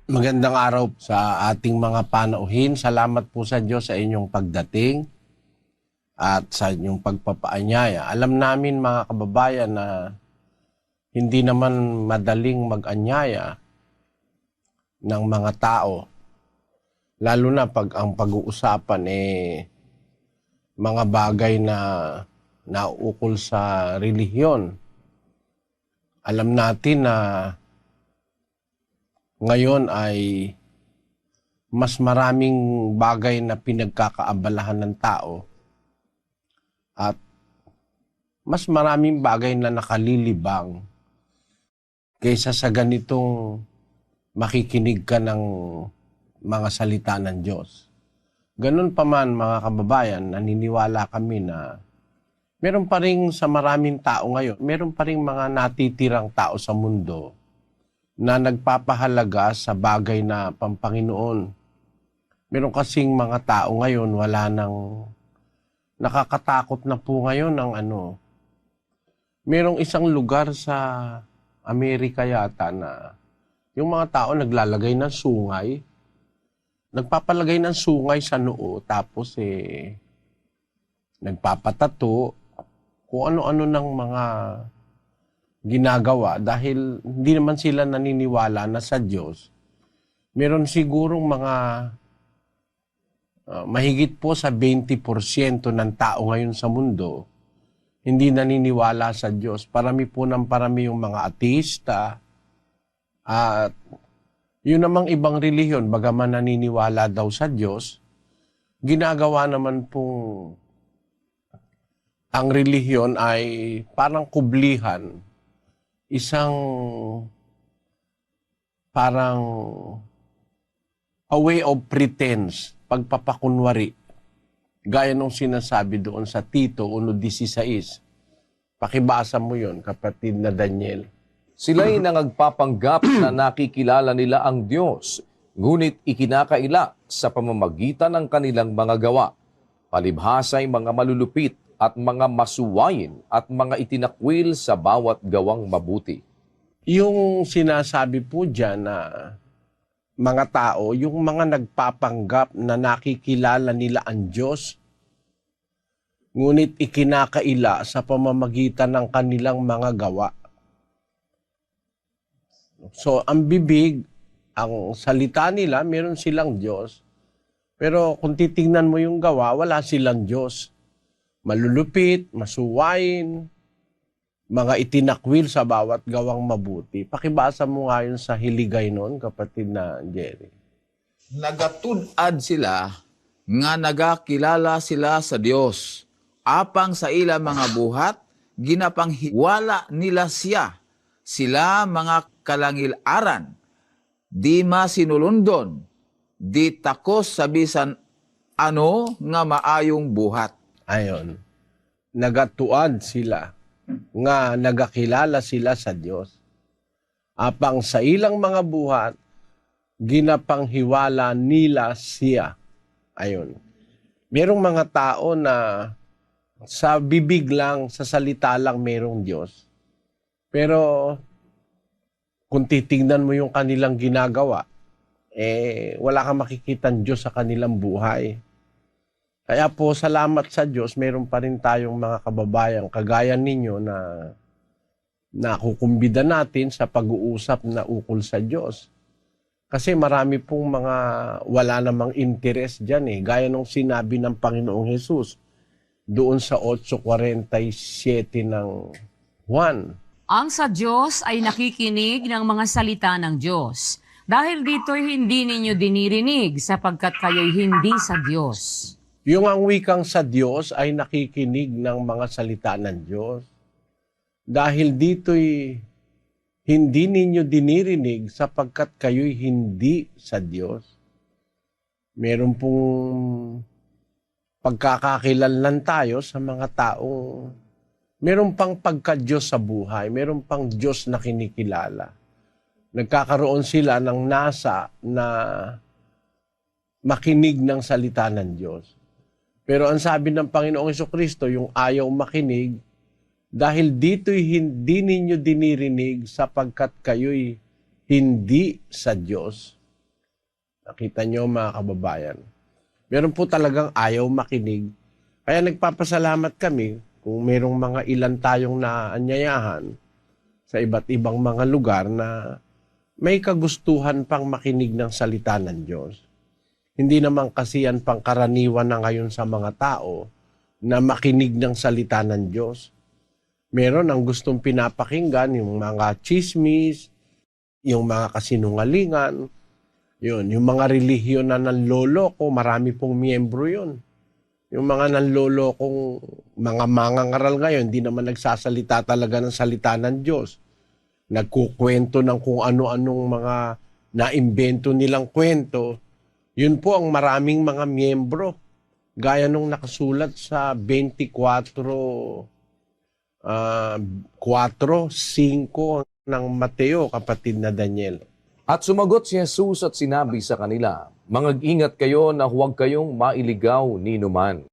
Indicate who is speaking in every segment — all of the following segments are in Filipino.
Speaker 1: Magandang araw sa ating mga panauhin. Salamat po sa Diyos sa inyong pagdating at sa inyong pagpapaanyaya. Alam namin mga kababayan na hindi naman madaling mag-anyaya ng mga tao. Lalo na pag ang pag-uusapan mga bagay na naukol sa relihiyon. Alam natin na ngayon ay mas maraming bagay na pinagkakaabalahan ng tao at mas maraming bagay na nakalilibang kaysa sa ganitong makikinig ka ng mga salita ng Diyos. Ganun pa man mga kababayan, naniniwala kami na meron pa rin sa maraming tao ngayon, meron pa rin mga natitirang tao sa mundo na nagpapahalaga sa bagay na pampanginoon. Meron kasing mga tao ngayon, wala nang nakakatakot na po ngayon ng merong isang lugar sa Amerika yata na yung mga tao naglalagay ng sungay, nagpapalagay ng sungay sa noo, tapos nagpapatato, kung ano-ano ng mga ginagawa dahil hindi naman sila naniniwala na sa Diyos. Meron sigurong mga mahigit po sa 20% ng tao ngayon sa mundo hindi naniniwala sa Diyos. Parami po ng parami yung mga ateista at yun namang ibang relihiyon, bagaman naniniwala daw sa Diyos, ginagawa naman pong ang relihiyon ay parang kublihan, isang parang a way of pretense, pagpapakunwari, gaya nung sinasabi doon sa Tito 1:16. Pakibasa mo yon, kapatid na Daniel.
Speaker 2: Sila'y nangagpapanggap na nakikilala nila ang Diyos, ngunit ikinakaila sa pamamagitan ng kanilang mga gawa. Palibhasa'y mga malulupit at mga masuwayin at mga itinakwil sa bawat gawang mabuti.
Speaker 1: Yung sinasabi po dyan na mga tao, yung mga nagpapanggap na nakikilala nila ang Diyos, ngunit ikinakaila sa pamamagitan ng kanilang mga gawa. So, ang bibig, ang salita nila, meron silang Diyos. Pero kung titingnan mo yung gawa, wala silang Diyos. Malulupit, masuwain, mga itinakwil sa bawat gawang mabuti. Pakibasa mo nga yun sa Hiligay noon, kapatid na Jerry.
Speaker 3: Nagatud-ad sila nga nagakilala sila sa Dios. Apang sa ila mga buhat, ginapanghiwala nila siya. Sila mga kalangil-aran, di masinulundon, di takos sa bisan ano nga maayong buhat.
Speaker 1: Ayon, nagatuad sila nga nagakilala sila sa Diyos. Apang sa ilang mga buhat, ginapanghiwala nila siya. Ayon. Merong mga tao na sa bibig lang, sa salita lang merong Diyos. Pero kung titingnan mo yung kanilang ginagawa, wala kang makikitang Diyos sa kanilang buhay. Kaya po, salamat sa Diyos, meron pa rin tayong mga kababayan kagaya ninyo na nakukumbida natin sa pag-uusap na ukol sa Diyos. Kasi marami pong mga wala namang interest dyan gaya nung sinabi ng Panginoong Hesus doon sa 8:47 ng Juan.
Speaker 4: Ang sa Diyos ay nakikinig ng mga salita ng Diyos. Dahil dito'y hindi ninyo dinirinig sapagkat kayo'y hindi sa Diyos.
Speaker 1: Yung ang wikang sa Diyos ay nakikinig ng mga salita ng Diyos. Dahil dito'y hindi ninyo dinirinig sapagkat kayo'y hindi sa Diyos. Meron pong pagkakakilanlan tayo sa mga taong meron pang pagka-Diyos sa buhay, meron pang Diyos na kinikilala. Nagkakaroon sila ng nasa na makinig ng salita ng Diyos. Pero ang sabi ng Panginoong Jesucristo, yung ayaw makinig, dahil dito'y hindi ninyo dinirinig sapagkat kayo'y hindi sa Diyos. Nakita nyo mga kababayan. Meron po talagang ayaw makinig. Kaya nagpapasalamat kami kung merong mga ilan tayong naanyayahan sa iba't ibang mga lugar na may kagustuhan pang makinig ng salita ng Diyos. Hindi naman kasi yan pangkaraniwan na ngayon sa mga tao na makinig ng salita ng Diyos. Meron ang gustong pinapakinggan, yung mga chismis, yung mga kasinungalingan, yung mga relihiyon na nanloloko, marami pong miyembro yun. Yung mga nanlolokong mga mangangaral ngayon, hindi naman nagsasalita talaga ng salita ng Diyos. Nagkukwento ng kung ano-anong mga naimbento nilang kwento. Yun po ang maraming mga miyembro. Gaya nung nakasulat sa 24:5 ng Mateo, kapatid na Daniel.
Speaker 2: At sumagot si Jesus at sinabi sa kanila, "Mangag-ingat kayo na huwag kayong mailigaw ni numan,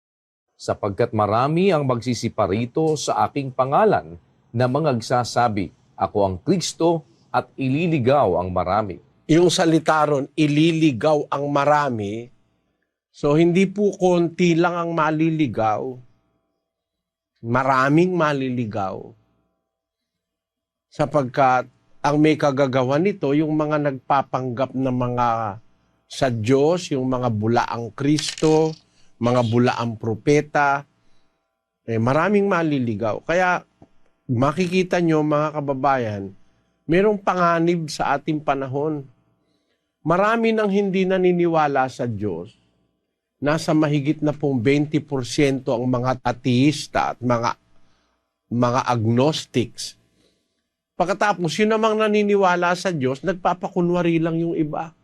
Speaker 2: sapagkat marami ang magsisiparito sa aking pangalan na mangagsasabi, ako ang Kristo, at ililigaw ang marami."
Speaker 1: Yung salita ron, ililigaw ang marami. So hindi po konti lang ang maliligaw. Maraming maliligaw. Sapagkat ang may kagagawa nito, yung mga nagpapanggap na mga sa Diyos, yung mga bulaang Kristo, mga bulaang propeta, maraming maliligaw. Kaya makikita nyo mga kababayan, merong panganib sa ating panahon. Marami nang hindi naniniwala sa Diyos. Nasa mahigit na pong 20% ang mga ateista at mga agnostics. Pagkatapos, yun namang naniniwala sa Diyos, nagpapakunwari lang yung iba.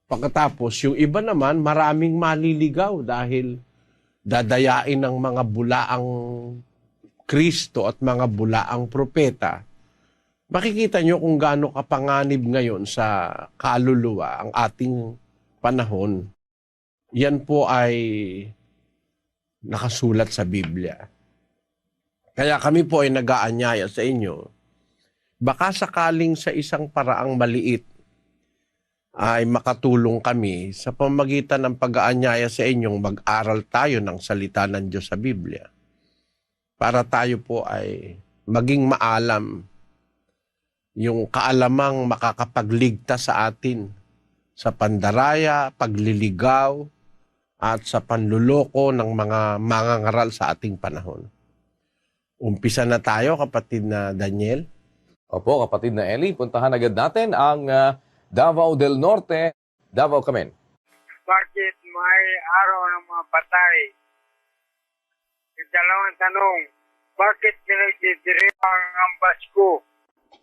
Speaker 1: Pagkatapos, yung iba naman, maraming maliligaw dahil dadayain ng mga bulaang Kristo at mga bulaang propeta. Makikita nyo kung gaano kapanganib ngayon sa kaluluwa ang ating panahon. Yan po ay nakasulat sa Biblia. Kaya kami po ay nag-aanyaya sa inyo. Baka sakaling sa isang paraang maliit ay makatulong kami sa pamamagitan ng pag-aanyaya sa inyong mag-aral tayo ng salita ng Diyos sa Biblia. Para tayo po ay maging maalam yung kaalamang makakapagligtas sa atin sa pandaraya, pagliligaw, at sa panluloko ng mga mangangaral sa ating panahon. Umpisa na tayo, kapatid na Daniel.
Speaker 2: Opo, kapatid na Eli, puntahan agad natin ang Davao del Norte. Davao kami.
Speaker 5: Bakit may araw ng mga patay? Yung dalawang tanong, bakit pinagdidiriwang ang Pasko?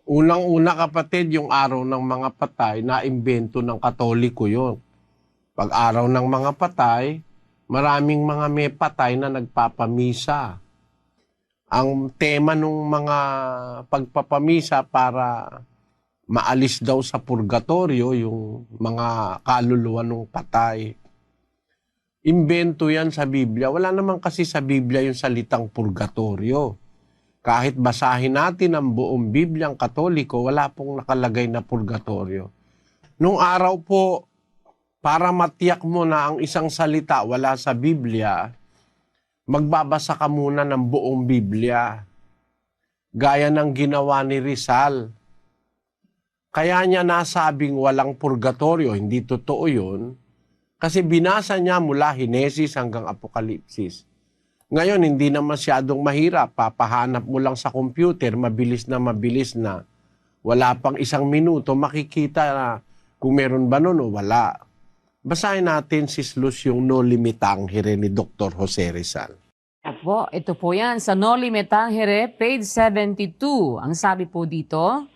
Speaker 1: Unang-una, kapatid, yung araw ng mga patay, naimbento ng Katoliko yun. Pag araw ng mga patay, maraming mga may patay na nagpapamisa. Ang tema ng mga pagpapamisa para maalis daw sa purgatorio yung mga kaluluwa ng patay. Imbento yan sa Biblia. Wala naman kasi sa Biblia yung salitang purgatorio. Kahit basahin natin ang buong Bibliang Katoliko, wala pong nakalagay na purgatorio. Nung araw po, para matiyak mo na ang isang salita wala sa Biblia, magbabasa ka muna ng buong Biblia. Gaya ng ginawa ni Rizal. Kaya niya nasabing walang purgatorio, hindi totoo yun, kasi binasa niya mula Henesis hanggang Apokalipsis. Ngayon, hindi na masyadong mahirap. Papahanap mo lang sa computer, mabilis na. Wala pang 1 minuto, makikita na kung meron ba nun o wala. Basahin natin si Slus yung No Limitangere ni Dr. Jose Rizal.
Speaker 4: Opo, ito po yan sa Noli Me Tangere, page 72. Ang sabi po dito,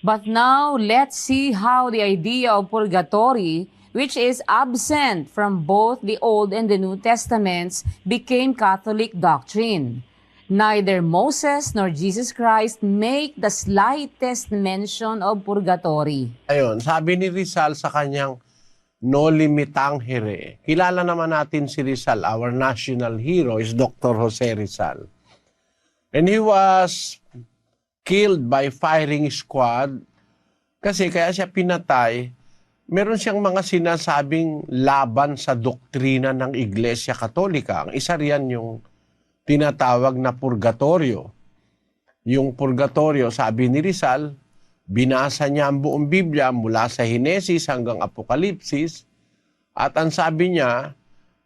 Speaker 4: "But now let's see how the idea of purgatory, which is absent from both the Old and the New Testaments, became Catholic doctrine. Neither Moses nor Jesus Christ make the slightest mention of purgatory."
Speaker 1: Ayun, sabi ni Rizal sa kanyang No Limitangere. Kilala naman natin si Rizal, our national hero is Dr. Jose Rizal. And he was killed by firing squad kasi kaya siya pinatay meron siyang mga sinasabing laban sa doktrina ng Iglesia Katolika. Ang isa riyan yung tinatawag na purgatorio. Yung purgatorio, sabi ni Rizal, binasa niya ang buong Biblia mula sa Henesis hanggang Apokalipsis, at ang sabi niya,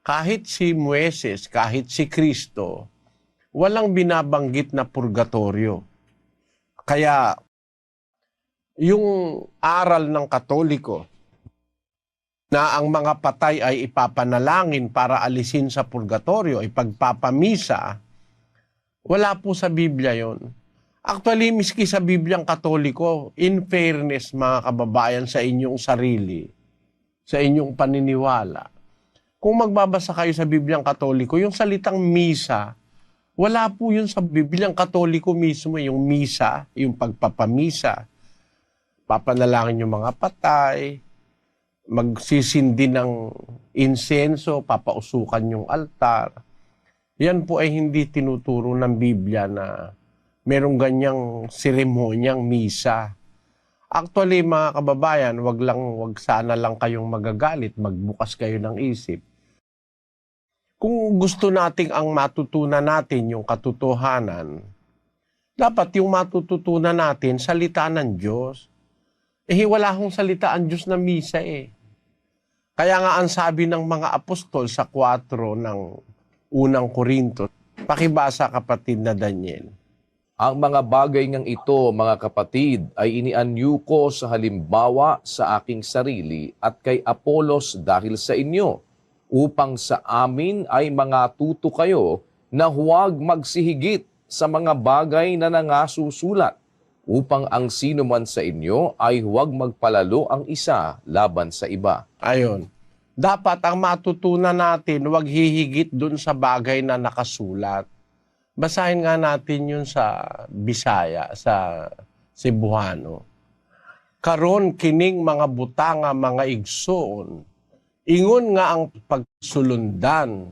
Speaker 1: kahit si Moises, kahit si Kristo, walang binabanggit na purgatorio. Kaya yung aral ng Katoliko na ang mga patay ay ipapanalangin para alisin sa purgatorio, ipagpapamisa, wala po sa Biblia yon. Actually, miski sa Bibliang Katoliko, in fairness mga kababayan sa inyong sarili, sa inyong paniniwala, kung magbabasa kayo sa Bibliang Katoliko, yung salitang misa, wala po yun sa Bibliang Katoliko mismo, yung misa, yung pagpapamisa. Papanalangin yung mga patay, magsisindi ng insenso, papausukan yung altar. Yan po ay hindi tinuturo ng Biblia na merong ganyang seremonyang misa. Actually, mga kababayan, wag sana lang kayong magagalit, magbukas kayo ng isip. Kung gusto nating ang matutunan natin yung katotohanan, dapat yung matututunan natin, salita ng Diyos. Wala hong salita ang Diyos na misa eh. Kaya nga ang sabi ng mga apostol sa 4 ng unang Korinto, pakibasa kapatid na Daniel.
Speaker 2: Ang mga bagay ngang ito, mga kapatid, ay inianyo ko sa halimbawa sa aking sarili at kay Apolos dahil sa inyo, upang sa amin ay mga tuto kayo na huwag magsihigit sa mga bagay na nangasusulat, upang ang sino man sa inyo ay huwag magpalalo ang isa laban sa iba.
Speaker 1: Ayon. Dapat ang matutunan natin, huwag hihigit dun sa bagay na nakasulat. Basahin nga natin yun sa Bisaya, sa Cebuano. Karon kining mga butanga, mga igsoon, ingon nga ang pagsulundan,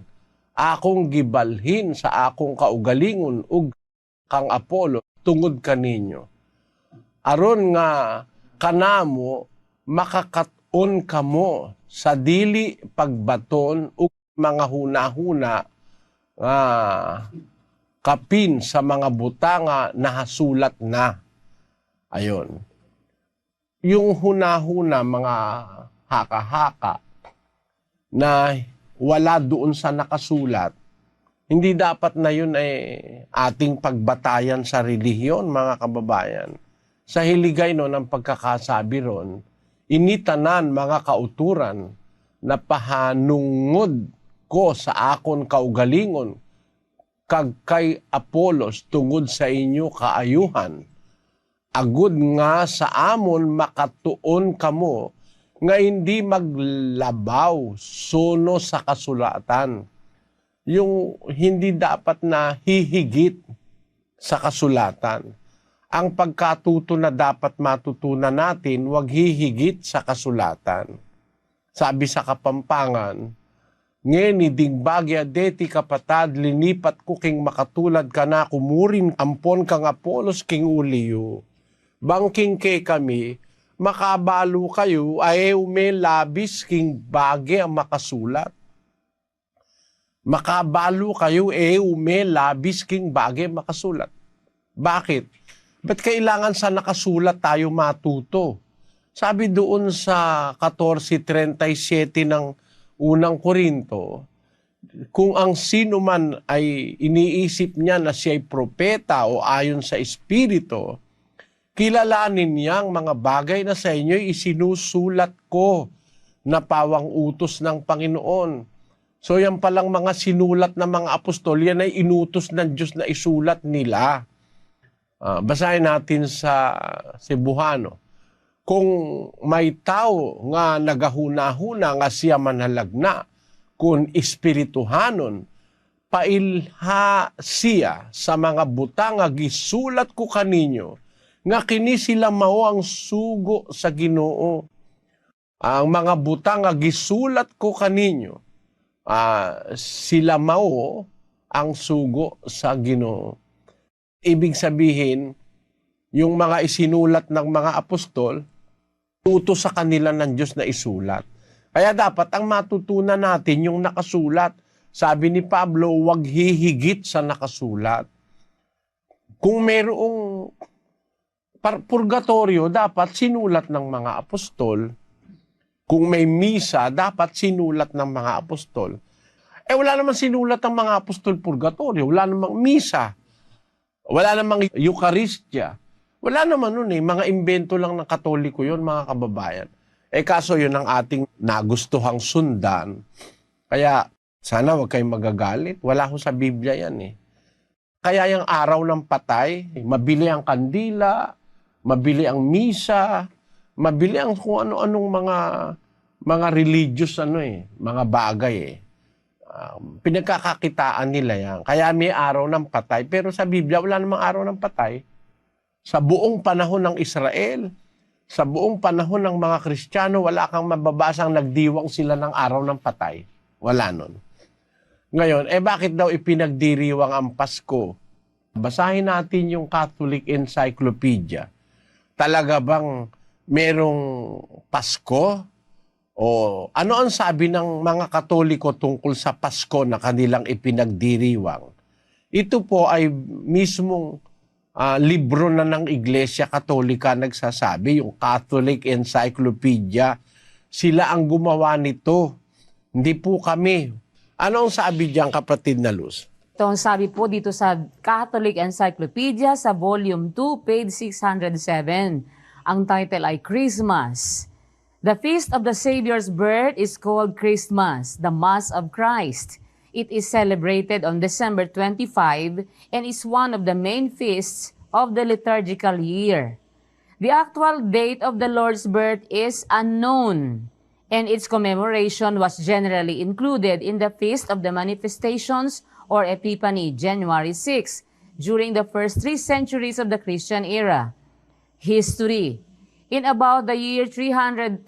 Speaker 1: akong gibalhin sa akong kaugalingon ug kang Apollo tungod kaninyo. Aron nga kanamo makakaton kamo sa dili pagbaton ug mga hunahuna kapin sa mga butanga na hasulat na. Ayon. Yung hunahuna, mga haka-haka na wala doon sa nakasulat, hindi dapat na yun ay ating pagbatayan sa relihiyon, mga kababayan. Sa hiligay no ng pagkakasabi ron, initanan mga kauturan na pahanungod ko sa akon kaugalingon kag kay Apolos tungod sa inyo kaayuhan. Agud nga sa amon makatuon kamo nga hindi maglabaw suno sa kasulatan. Yung hindi dapat na hihigit sa kasulatan. Ang pagkatuto na dapat matutunan natin, huwag hihigit sa kasulatan. Sabi sa Kapampangan, ngeni dingbagya deti kapatad, linipat ko king makatulad ka na, kumurin ampon kang Apolos king uliyo. Bangking kay kami, makabalo kayo, ay may labis king bagay ang makasulat. Makabalo kayo, may labis king bagay makasulat. Bakit? Ba't kailangan sa nakasulat tayo matuto? Sabi doon sa 14:37 ng unang Korinto, kung ang sino man ay iniisip niya na siya'y propeta o ayon sa Espiritu, kilalanin niyang mga bagay na sa inyo'y isinusulat ko na pawang utos ng Panginoon. So yan palang mga sinulat ng mga apostol, yan ay inutos ng Diyos na isulat nila. Basahin natin sa Cebuano. Kung may tao nga nagahuna-huna nga siya manhalagna, kung espirituhanon, pailha siya sa mga butang nga gisulat ko kaninyo, nga kini sila mao ang sugo sa Ginoo. Ang mga butang nga gisulat ko kaninyo, sila mao ang sugo sa Ginoo. Ibig sabihin, yung mga isinulat ng mga apostol, utos sa kanila ng Diyos na isulat. Kaya dapat ang matutunan natin yung nakasulat. Sabi ni Pablo, huwag hihigit sa nakasulat. Kung mayroong purgatorio, dapat sinulat ng mga apostol. Kung may misa, dapat sinulat ng mga apostol. Wala namang sinulat ng mga apostol purgatorio. Wala namang misa. Wala namang Eucharistia. Wala naman nun eh. Mga imbento lang ng Katoliko yun, mga kababayan. Kaso yun ang ating nagustuhang sundan. Kaya sana huwag kayong magagalit. Wala ho sa Biblia yan eh. Kaya yung araw ng patay, mabili ang kandila, mabili ang misa, mabili ang kung ano-anong mga religious mga bagay eh. Pinagkakakitaan nila yan. Kaya may araw ng patay. Pero sa Biblia, wala namang araw ng patay. Sa buong panahon ng Israel, sa buong panahon ng mga Kristiyano, wala kang mababasang nagdiwang sila ng araw ng patay. Wala nun. Ngayon, bakit daw ipinagdiriwang ang Pasko? Basahin natin yung Catholic Encyclopedia. Talaga bang merong Pasko? O ano ang sabi ng mga Katoliko tungkol sa Pasko na kanilang ipinagdiriwang? Ito po ay mismong libro na ng Iglesia Katolika nagsasabi, yung Catholic Encyclopedia. Sila ang gumawa nito. Hindi po kami. Ano ang sabi diyan, kapatid na Luz?
Speaker 4: Ito ang sabi po dito sa Catholic Encyclopedia sa Volume 2, page 607. Ang title ay Christmas. The feast of the Savior's birth is called Christmas, the Mass of Christ. It is celebrated on December 25 and is one of the main feasts of the liturgical year. The actual date of the Lord's birth is unknown, and its commemoration was generally included in the Feast of the Manifestations or Epiphany, January 6, during the first 3 centuries of the Christian era. History. In about the year 330,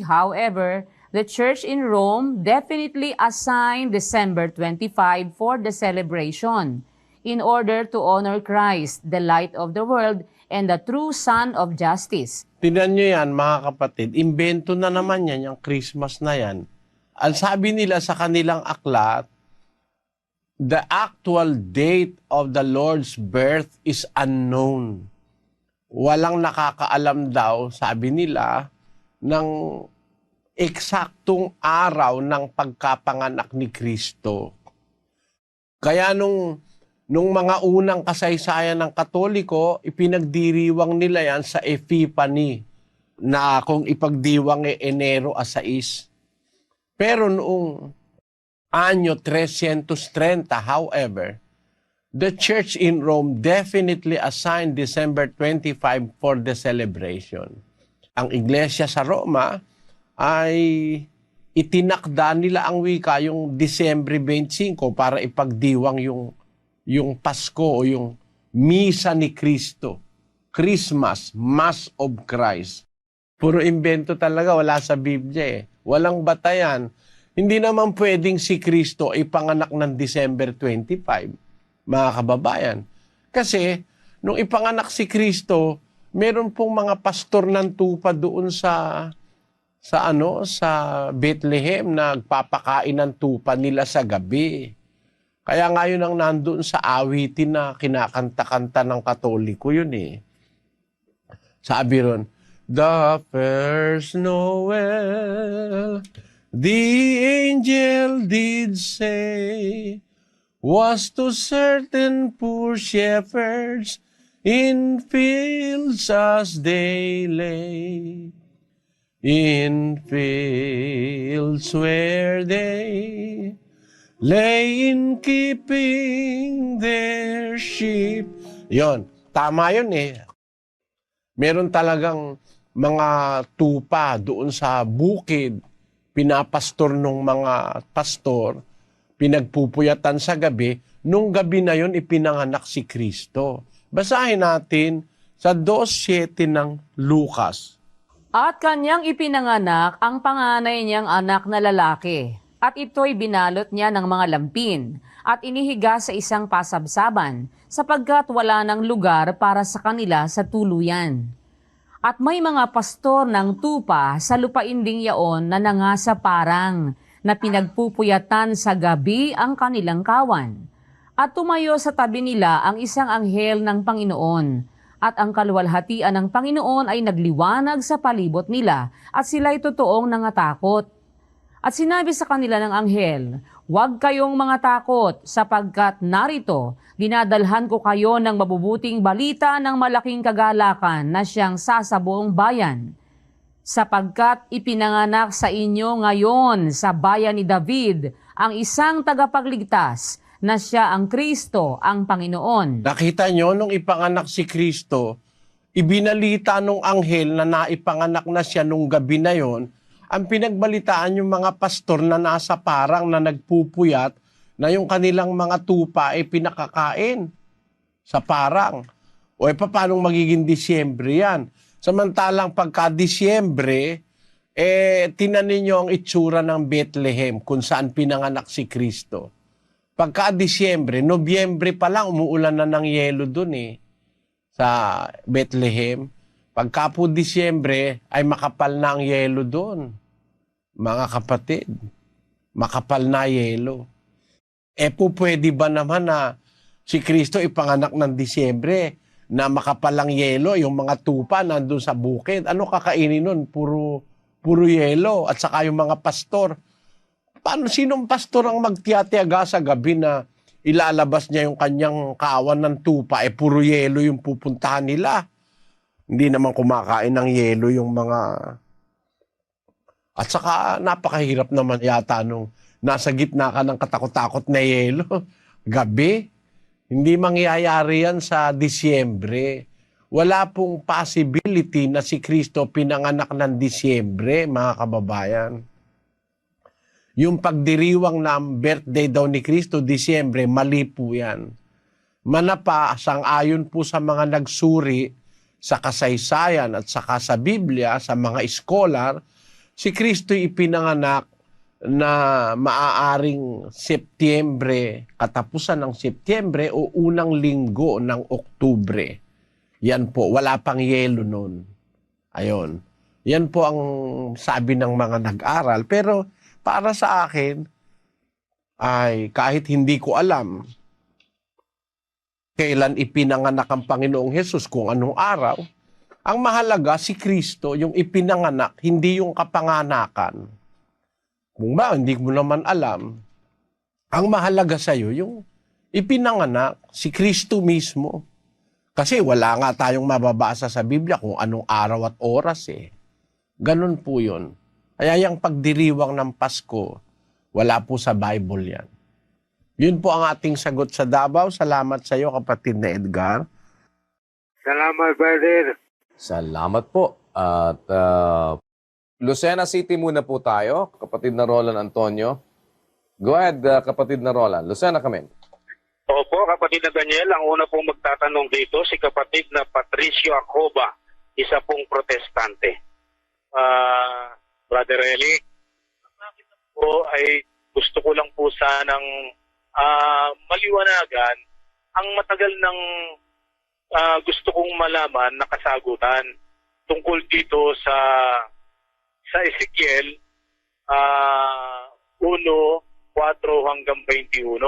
Speaker 4: however, the Church in Rome definitely assigned December 25 for the celebration in order to honor Christ, the light of the world and the true Son of Justice.
Speaker 1: Tingnan nyo yan, mga kapatid. Imbento na naman yan, yung Christmas na yan. Ang sabi nila sa kanilang aklat, the actual date of the Lord's birth is unknown. Walang nakakaalam daw, sabi nila, ng eksaktong araw ng pagkapanganak ni Kristo. Kaya nung mga unang kasaysayan ng Katoliko, ipinagdiriwang nila yan sa Epiphany, na kung ipagdiwang Enero 6. Pero noong anyo 330, however, the Church in Rome definitely assigned December 25 for the celebration. Ang Iglesia sa Roma ay itinakda nila ang wika yung Disyembre 25 para ipagdiwang yung Pasko o yung Misa ni Kristo. Christmas, Mass of Christ. Puro imbento talaga, wala sa Biblia eh. Walang batayan. Hindi naman pwedeng si Kristo ay panganak ng December 25, mga kababayan. Kasi, nung ipanganak si Kristo, meron pong mga pastor ng tupa doon sa Bethlehem na nagpapakain ng tupa nila sa gabi. Kaya ngayon ang nandoon sa awitin na kinakanta-kanta ng Katoliko yun eh. Sabi ron, the first Noel, the angel did say, was to certain poor shepherds in fields as they lay. In fields where they lay in keeping their sheep. Yon, tama yun eh. Meron talagang mga tupa doon sa bukid, pinapastor ng mga pastor, pinagpupuyatan sa gabi. Nung gabi na yon ipinanganak si Kristo. Basahin natin sa 2:7 ng Lucas.
Speaker 4: At kanyang ipinanganak ang panganay niyang anak na lalaki, at ito'y binalot niya ng mga lampin, at inihiga sa isang pasabsaban, sapagkat wala ng lugar para sa kanila sa tuluyan. At may mga pastor ng tupa sa lupain ding yaon na nangasa parang na pinagpupuyatan sa gabi ang kanilang kawan. At tumayo sa tabi nila ang isang anghel ng Panginoon. At ang kaluwalhatian ng Panginoon ay nagliwanag sa palibot nila at sila'y totoong nangatakot. At sinabi sa kanila ng anghel, "Huwag kayong mga takot sapagkat narito, dinadalhan ko kayo ng mabubuting balita ng malaking kagalakan na siyang sasabuong bayan. Sapagkat ipinanganak sa inyo ngayon sa bayan ni David ang isang tagapagligtas na siya ang Kristo, ang Panginoon."
Speaker 1: Nakita nyo, nung ipanganak si Kristo, ibinalita nung anghel na naipanganak na siya nung gabi na yon. Ang pinagbalitaan yung mga pastor na nasa parang na nagpupuyat na yung kanilang mga tupa ay pinakakain sa parang. O paano magiging Disyembre yan? Samantalang pagka Disyembre, tinanin nyo ang itsura ng Bethlehem kung saan pinanganak si Kristo. Pagka Disyembre, Nobyembre pa lang umuulan na ng yelo dun sa Bethlehem. Pagka po Disyembre ay makapal na ang yelo dun. Mga kapatid, makapal na yelo. Pwede ba naman na si Kristo ipanganak ng Disyembre na makapalang yelo, yung mga tupa nandun sa bukid? Ano kakainin nun? Puro yelo. At saka yung mga pastor. Sinong pastor ang magtiyatiyaga sa gabi na ilalabas niya yung kanyang kawan ng tupa? Puro yelo yung pupuntahan nila. Hindi naman kumakain ng yelo yung mga... At saka napakahirap naman yata nung nasa gitna ka ng katakot-takot na yelo. Gabi. Hindi mangyayari yan sa Disyembre. Wala pong possibility na si Kristo pinanganak ng Disyembre, mga kababayan. Yung pagdiriwang ng birthday daw ni Kristo, Disyembre, mali po yan. Manapa, sang-ayon po sa mga nagsuri sa kasaysayan at saka sa Biblia, sa mga scholar, si Kristo ipinanganak na maaaring Setyembre, katapusan ng Setyembre o unang linggo ng Oktubre. Yan po, wala pang yelo nun. Ayon. Yan po ang sabi ng mga nag-aral. Pero para sa akin, ay kahit hindi ko alam kailan ipinanganak ang Panginoong Hesus, kung anong araw, ang mahalaga si Kristo, yung ipinanganak, hindi yung kapanganakan. Kung ba, hindi mo naman alam, ang mahalaga sa'yo, yung ipinanganak, si Kristo mismo. Kasi wala nga tayong mababasa sa Biblia kung anong araw at oras Ganun po yun. Kaya yung pagdiriwang ng Pasko, wala po sa Bible yan. Yun po ang ating sagot sa Davao. Salamat sa iyo, kapatid na Edgar.
Speaker 5: Salamat, brother.
Speaker 2: Salamat po. At Lucena City muna po tayo, kapatid na Roland Antonio. Go ahead, kapatid na Roland. Lucena kami.
Speaker 6: Opo, kapatid na Daniel, ang una pong magtatanong dito, si kapatid na Patricio Acoba, isa pong protestante. Brother Eli, po ay gusto ko lang po sanang maliwanagan ang matagal ng gusto kong malaman na kasagutan tungkol dito sa Ezekiel 1:4 hanggang 21.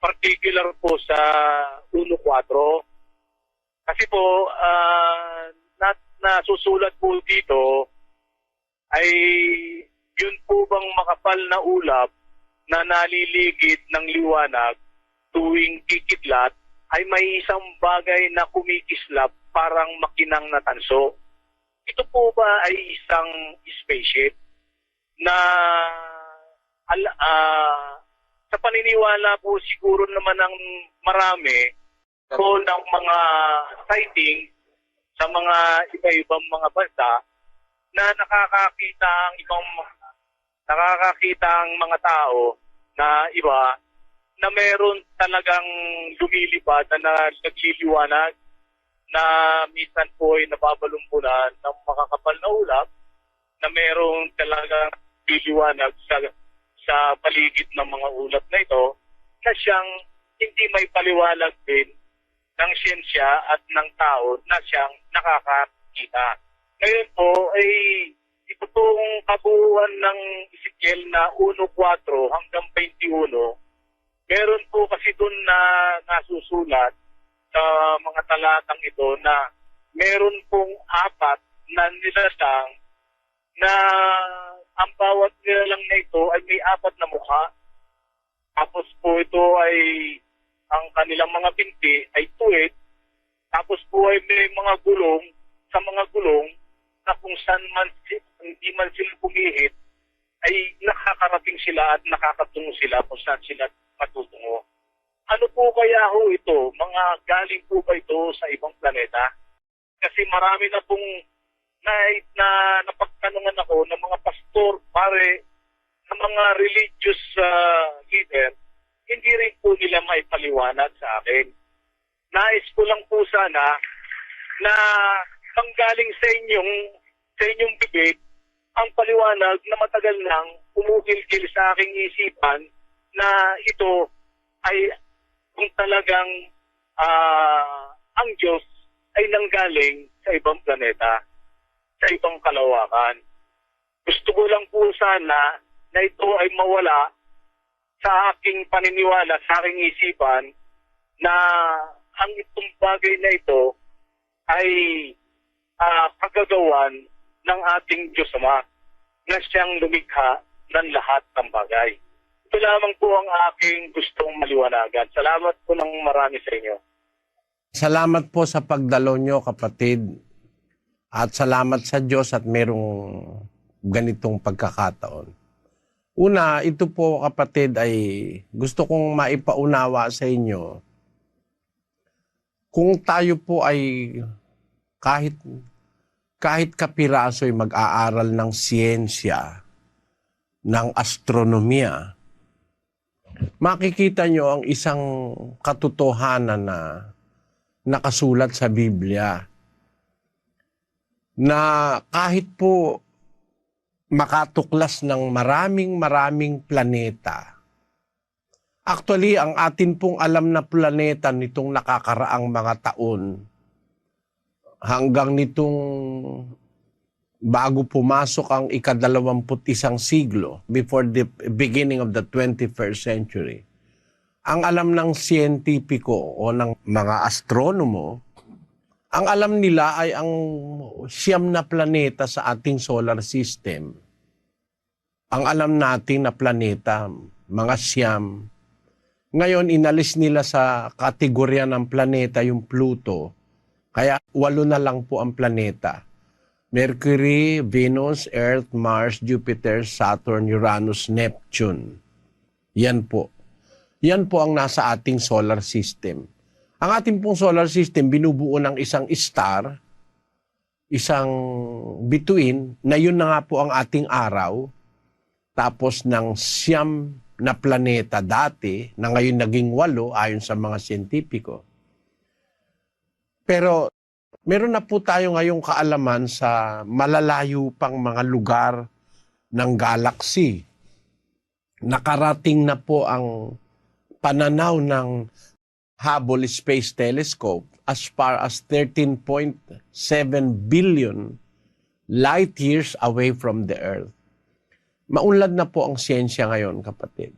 Speaker 6: Particular po sa 1:4 kasi po nasusulat po dito ay yun po bang makapal na ulap na naliligid ng liwanag tuwing kikidlat ay may isang bagay na kumikislap parang makinang na tanso. Ito po ba ay isang spaceship na sa paniniwala po siguro naman ng marami po ng mga sighting sa mga iba-ibang mga bansa na nakakakita ang mga tao na iba na meron talagang lumilipad na nagliliwanag na minsan po ay nababalumpulan ng makakapal na ulap na meron talagang liliwanag sa paligid ng mga ulap na ito na siyang hindi may paliwanag din ng siyensya at ng tao na siyang nakakakita. Ngayon po ay ito pong kabuuan ng Ezekiel na 1:4 hanggang 21. Meron po kasi doon na nasusulat sa mga talatang ito na meron pong 4 na nilalang na ang bawat nilalang na ito ay may 4 na mukha. Tapos po ito ay ang kanilang mga binti ay tuwid. Tapos po ay may mga gulong, sa mga gulong na kung saan man hindi man sila pumihit ay nakakarating sila at nakakatungo sila kung saan sila matutungo. Ano po kaya ho ito? Mga galing po ba ito sa ibang planeta? Kasi marami na pong napagtanungan ako ng mga pastor, pare, ng mga religious leader, hindi rin po nila maipaliwanag sa akin. Nais ko lang po sana na panggaling sa inyong bibig ang paliwanag na matagal nang umugil-gil sa aking isipan na ito ay kung talagang ang Diyos ay nanggaling sa ibang planeta, sa ibang kalawakan. Gusto ko lang po sana na ito ay mawala sa aking paniniwala, sa aking isipan, na ang itong bagay na ito ay kagagawan ng ating Diyos Ama na siyang lumikha ng lahat ng bagay. Ito lamang po ang aking gustong maliwanagan. Salamat po ng marami sa inyo.
Speaker 1: Salamat po sa pagdalo nyo, kapatid. At salamat sa Diyos at merong ganitong pagkakataon. Una, ito po, kapatid, ay gusto kong maipaunawa sa inyo. Kung tayo po ay kahit kapiraso ay mag-aaral ng siyensya, ng astronomiya, makikita nyo ang isang katotohanan na nakasulat sa Biblia na kahit po makatuklas ng maraming planeta. Actually, ang atin pong alam na planeta nitong nakakaraang mga taon hanggang nitong bago pumasok ang ika-21 siglo, before the beginning of the 21st century, ang alam ng siyentipiko o ng mga astronomo, ang alam nila ay ang 9 na planeta sa ating solar system. Ang alam natin na planeta, mga 9. Ngayon, inalis nila sa kategorya ng planeta yung Pluto. Kaya 8 na lang po ang planeta. Mercury, Venus, Earth, Mars, Jupiter, Saturn, Uranus, Neptune. Yan po. Yan po ang nasa ating solar system. Ang ating pong solar system binubuo ng isang star, isang bituin, na yun na nga po ang ating araw, tapos ng 9 na planeta dati, na ngayon naging 8 ayon sa mga siyentipiko. Pero meron na po tayo ngayong kaalaman sa malalayo pang mga lugar ng galaxy. Nakarating na po ang pananaw ng Hubble Space Telescope as far as 13.7 billion light years away from the Earth. Maunlad na po ang siyensya ngayon, kapatid.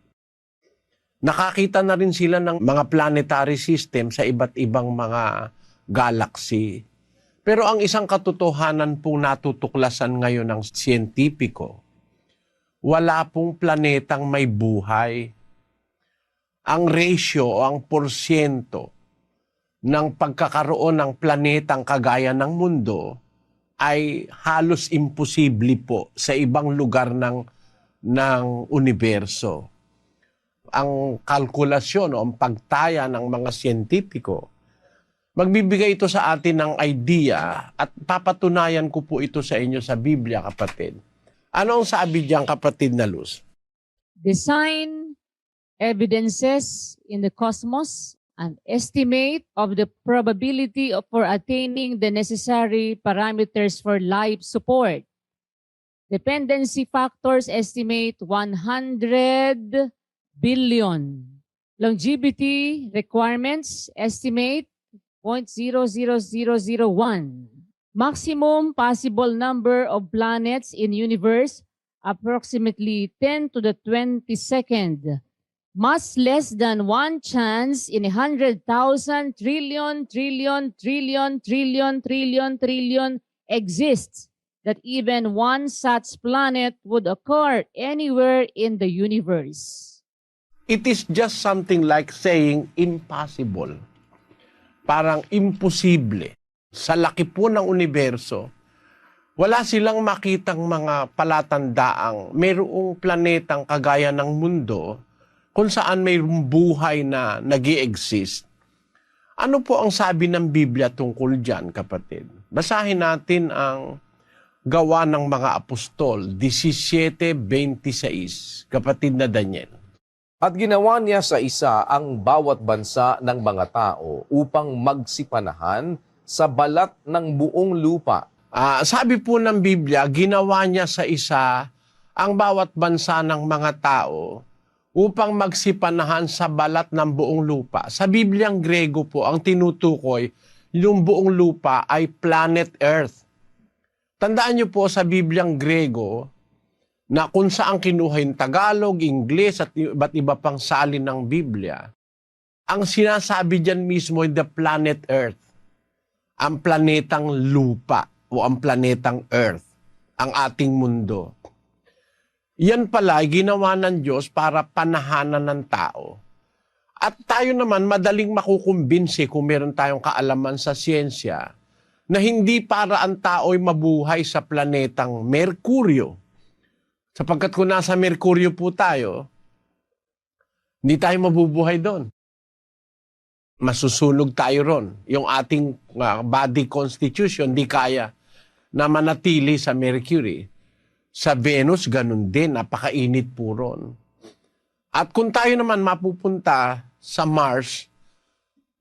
Speaker 1: Nakakita na rin sila ng mga planetary system sa iba't ibang mga galaxy. Pero ang isang katotohanan pong natutuklasan ngayon ng siyentipiko, wala pong planetang may buhay. Ang ratio o ang porsyento ng pagkakaroon ng planetang kagaya ng mundo ay halos imposible po sa ibang lugar ng universo. Ang kalkulasyon o ang pagtaya ng mga siyentipiko, magbibigay ito sa atin ng idea at papatunayan ko po ito sa inyo sa Biblia, kapatid. Ano ang sabi diyan, kapatid na Luz?
Speaker 4: Design evidences in the cosmos, an estimate of the probability for attaining the necessary parameters for life support. Dependency factors estimate 100 billion. Longevity requirements estimate 0.00001. Maximum possible number of planets in universe, approximately 10 to the 22nd. Much less than one chance in 100,000 trillion exists that even one such planet would occur anywhere in the universe.
Speaker 1: It is just something like saying impossible. Parang imposible. Sa laki po ng universo, wala silang makitang mga palatandaang mayroong planetang kagaya ng mundo kung saan mayroong buhay na nag-i-exist. Ano po ang sabi ng Biblia tungkol dyan, kapatid? Basahin natin ang Gawa ng mga Apostol, 17:26, kapatid na Daniel.
Speaker 2: At ginawa niya sa isa ang bawat bansa ng mga tao upang magsipanahan sa balat ng buong lupa.
Speaker 1: Sabi po ng Biblia, ginawa niya sa isa ang bawat bansa ng mga tao upang magsipanahan sa balat ng buong lupa. Sa Bibliang Grego po, ang tinutukoy, yung buong lupa ay planet Earth. Tandaan niyo po sa Bibliang Grego na kung saan kinuha yung Tagalog, Ingles at iba't iba pang salin ng Biblia, ang sinasabi dyan mismo ay the planet Earth. Ang planetang lupa o ang planetang Earth, ang ating mundo. Yan pala ay ginawa ng Diyos para panahanan ng tao. At tayo naman madaling makukumbinsi kung meron tayong kaalaman sa siyensya na hindi para ang tao ay mabuhay sa planetang Merkuryo. Sapagkat kung nasa Merkuryo po tayo, hindi tayo mabubuhay doon. Masusunog tayo ron. Yung ating body constitution, di kaya na manatili sa Mercury. Sa Venus, ganun din. Napakainit po ron. At kung tayo naman mapupunta sa Mars,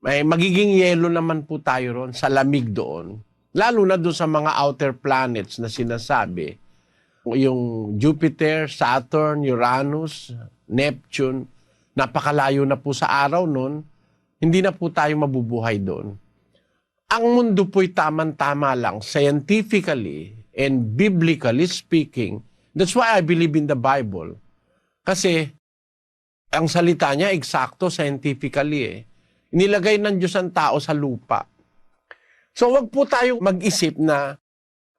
Speaker 1: may magiging yelo naman po tayo ron, sa lamig doon. Lalo na doon sa mga outer planets na sinasabi. Yung Jupiter, Saturn, Uranus, Neptune, napakalayo na po sa araw noon. Hindi na po tayo mabubuhay doon. Ang mundo po'y tamang-tama lang, scientifically and biblically speaking. That's why I believe in the Bible. Kasi ang salita niya, eksakto, scientifically eh. Inilagay ng Diyos ang tao sa lupa. So wag po tayong mag-isip na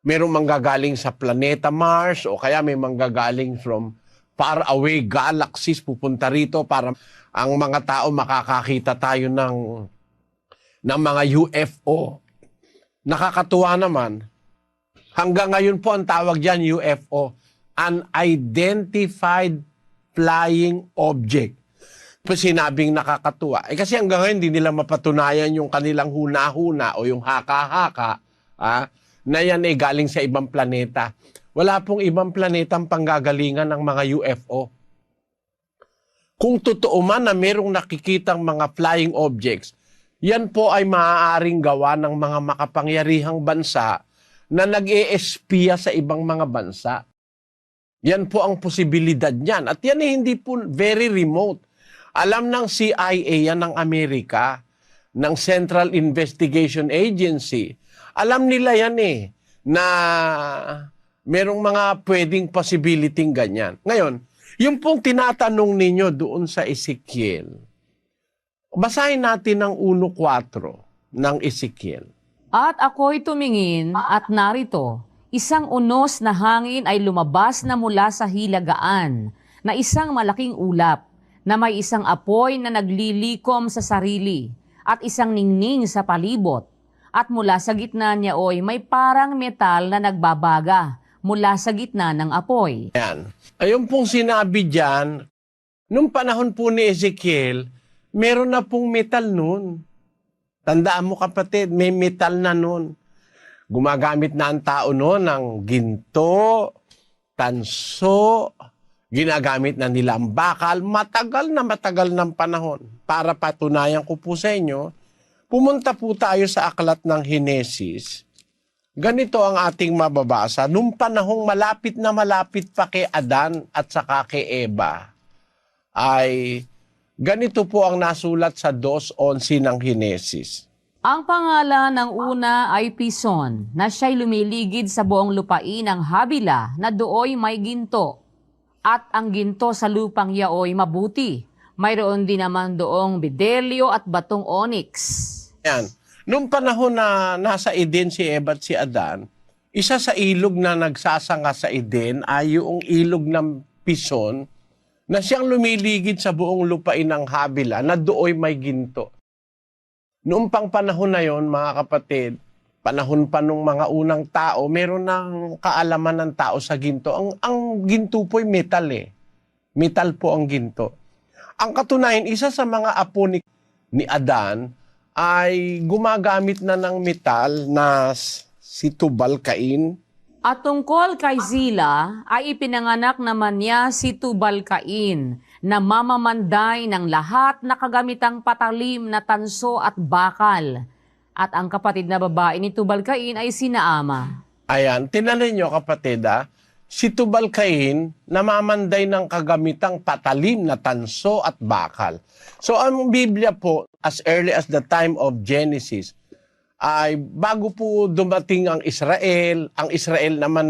Speaker 1: merong manggagaling sa planeta Mars o kaya may manggagaling from far away galaxies pupunta rito para ang mga tao makakakita tayo ng mga UFO. Nakakatuwa naman. Hanggang ngayon po ang tawag diyan UFO, Unidentified Flying Object. Sinabing nakakatuwa. Kasi hanggang ngayon hindi nila mapatunayan yung kanilang huna-huna o yung haka-haka na yan ay galing sa ibang planeta. Wala pong ibang planetang panggagalingan ng mga UFO. Kung totoo man na merong nakikitang mga flying objects, yan po ay maaaring gawa ng mga makapangyarihang bansa na nag-e-espiya sa ibang mga bansa. Yan po ang posibilidad niyan. At yan ay hindi po very remote. Alam ng CIA yan ng Amerika, ng Central Investigation Agency. Alam nila yan na merong mga pwedeng possibility ganyan. Ngayon, yung pong tinatanong ninyo doon sa Ezekiel, basahin natin ang 1:4 ng Ezekiel.
Speaker 4: At ako'y tumingin at narito, isang unos na hangin ay lumabas na mula sa hilagaan, na isang malaking ulap, na may isang apoy na naglilikom sa sarili, at isang ningning sa palibot. At mula sa gitna niya may parang metal na nagbabaga mula sa gitna ng apoy.
Speaker 1: Ayan. Ayun pong sinabi dyan, nung panahon po ni Ezekiel, meron na pong metal nun. Tandaan mo kapatid, may metal na nun. Gumagamit na ang tao noon ng ginto, tanso, ginagamit na nila ang bakal, matagal ng panahon. Para patunayan ko po sa inyo, pumunta po tayo sa aklat ng Henesis. Ganito ang ating mababasa. Nung panahong malapit pa kay Adan at saka kay Eva, ay ganito po ang nasulat sa 2:11 ng Henesis.
Speaker 4: Ang pangalan ng una ay Pison, na siya'y lumiligid sa buong lupain ng Habila na dooy may ginto. At ang ginto sa lupang yaoy mabuti. Mayroon din naman doong bedelyo at batong onyx.
Speaker 1: Yan. Noong panahon na nasa Eden si Eva at si Adan, isa sa ilog na nagsasanga sa Eden ay yung ilog ng Pison na siyang lumiligid sa buong lupain ng Habila na dooy may ginto. Noong pang panahon na yon, mga kapatid, panahon pa nung mga unang tao, meron ng kaalaman ng tao sa ginto. Ang ginto po'y metal eh. Metal po ang ginto. Ang katunayan, isa sa mga apo ni Adan ay gumagamit na ng metal na si Tubal-Cain.
Speaker 4: At tungkol kay Zila ay ipinanganak naman niya si Tubal-Cain na mamamanday ng lahat na kagamitang patalim na tanso at bakal. At ang kapatid na babae ni Tubal-Cain ay si Naama.
Speaker 1: Ayan, tinanin nyo kapatid si Tubal-Cain namamanday ng kagamitang patalim na tanso at bakal. So ang Biblia po, as early as the time of Genesis, ay bago po dumating ang Israel naman